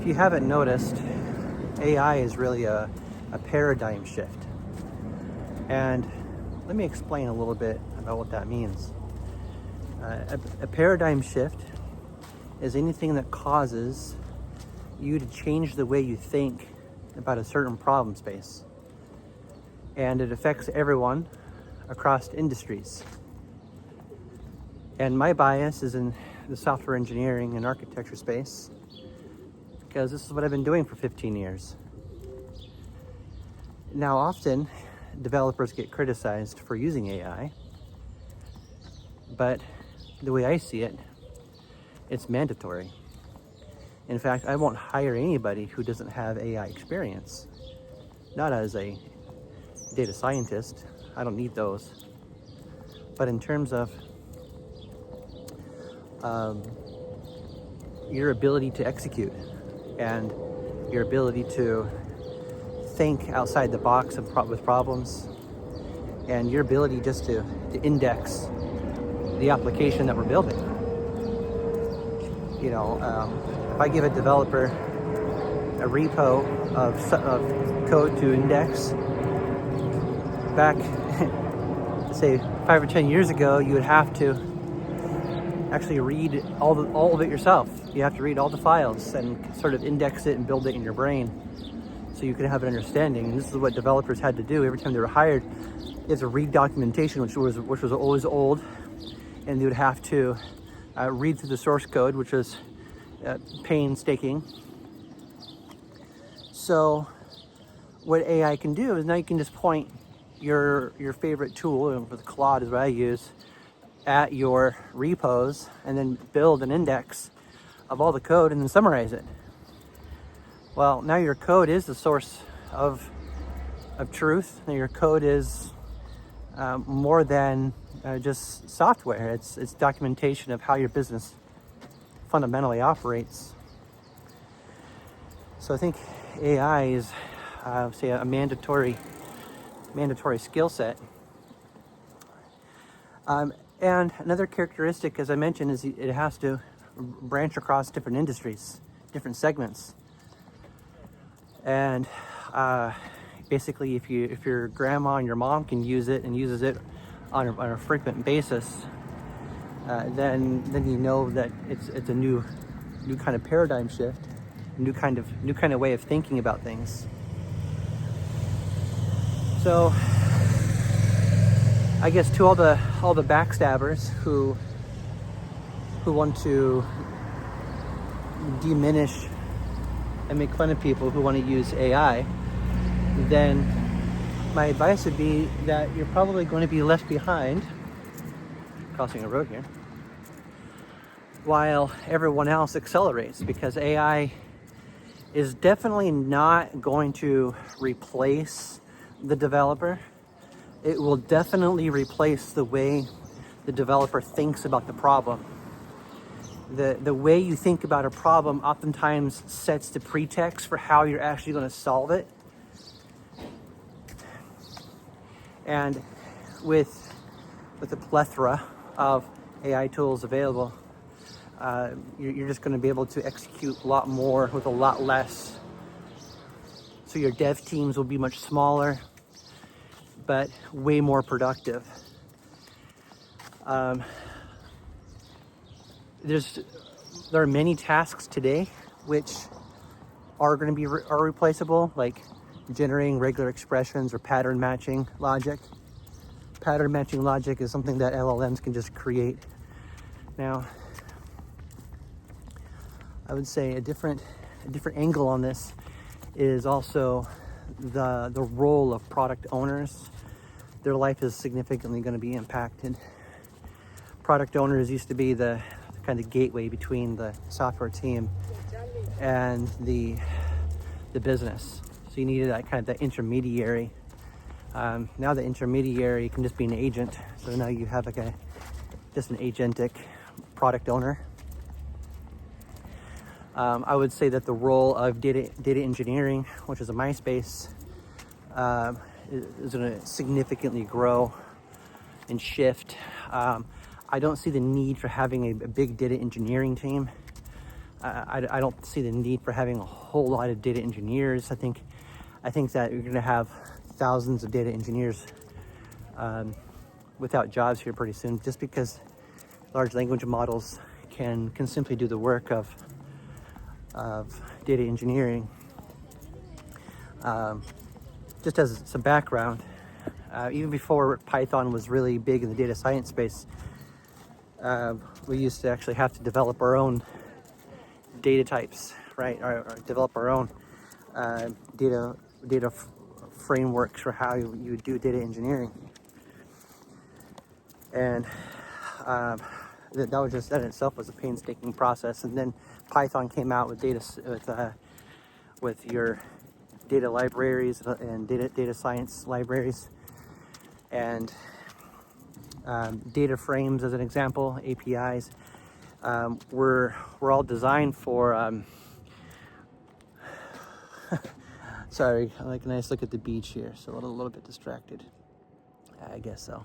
If you haven't noticed, AI is really a paradigm shift. And let me explain a little bit about what that means. A paradigm shift is anything that causes you to change the way you think about a certain problem space. And it affects everyone across industries. And my bias is in the software engineering and architecture space because this is what I've been doing for 15 years. Now, often developers get criticized for using AI, but the way I see it, it's mandatory. In fact, I won't hire anybody who doesn't have AI experience. Not as a data scientist, I don't need those. But in terms of your ability to execute and your ability to think outside the box with problems, and your ability just to index the application that we're building. You know, if I give a developer a repo of code to index, back, say 5 or 10 years ago, you would have to actually read all of it yourself. You have to read all the files and sort of index it and build it in your brain so you can have an understanding. And this is what developers had to do every time they were hired, is to read documentation, which was always old, and they would have to read through the source code, which was painstaking. So what AI can do is now you can just point your favorite tool, and with Claude is what I use, at your repos and then build an index of all the code and then summarize it. Well, now your code is the source of truth. Now your code is more than just software. It's documentation of how your business fundamentally operates. So I think AI is, say, a mandatory skill set. And another characteristic, as I mentioned, is it has to branch across different industries, different segments. And basically, if your grandma and your mom can use it and uses it on a frequent basis, then you know that it's a new kind of paradigm shift, new kind of way of thinking about things. So I guess to all the backstabbers who want to diminish and make fun of people who want to use AI, then my advice would be that you're probably going to be left behind, crossing a road here, while everyone else accelerates, because AI is definitely not going to replace the developer. It will definitely replace the way the developer thinks about the problem. The way you think about a problem oftentimes sets the pretext for how you're actually going to solve it. And with the plethora of AI tools available, you're just going to be able to execute a lot more with a lot less. So your dev teams will be much smaller, but way more productive. There are many tasks today which are going to be are replaceable, like generating regular expressions or pattern matching logic. Pattern matching logic is something that LLMs can just create. Now, I would say a different angle on this is also the role of product owners. Their life is significantly going to be impacted. Product owners used to be the kind of gateway between the software team and the business. So you needed that kind of the intermediary. Now the intermediary can just be an agent. So now you have just an agentic product owner. I would say that the role of data engineering, which is a MySpace, is going to significantly grow and shift. I don't see the need for having a big data engineering team. I don't see the need for having a whole lot of data engineers. I think that you're going to have thousands of data engineers without jobs here pretty soon, just because large language models can simply do the work of data engineering. Just as some background, even before Python was really big in the data science space, we used to actually have to develop our own data types, right? Or develop our own data frameworks for how you do data engineering. And that in itself was a painstaking process. And then Python came out with with your data libraries and data science libraries, and data frames, as an example, APIs, were all designed for. Sorry, I like a nice look at the beach here, so a little bit distracted. I guess so.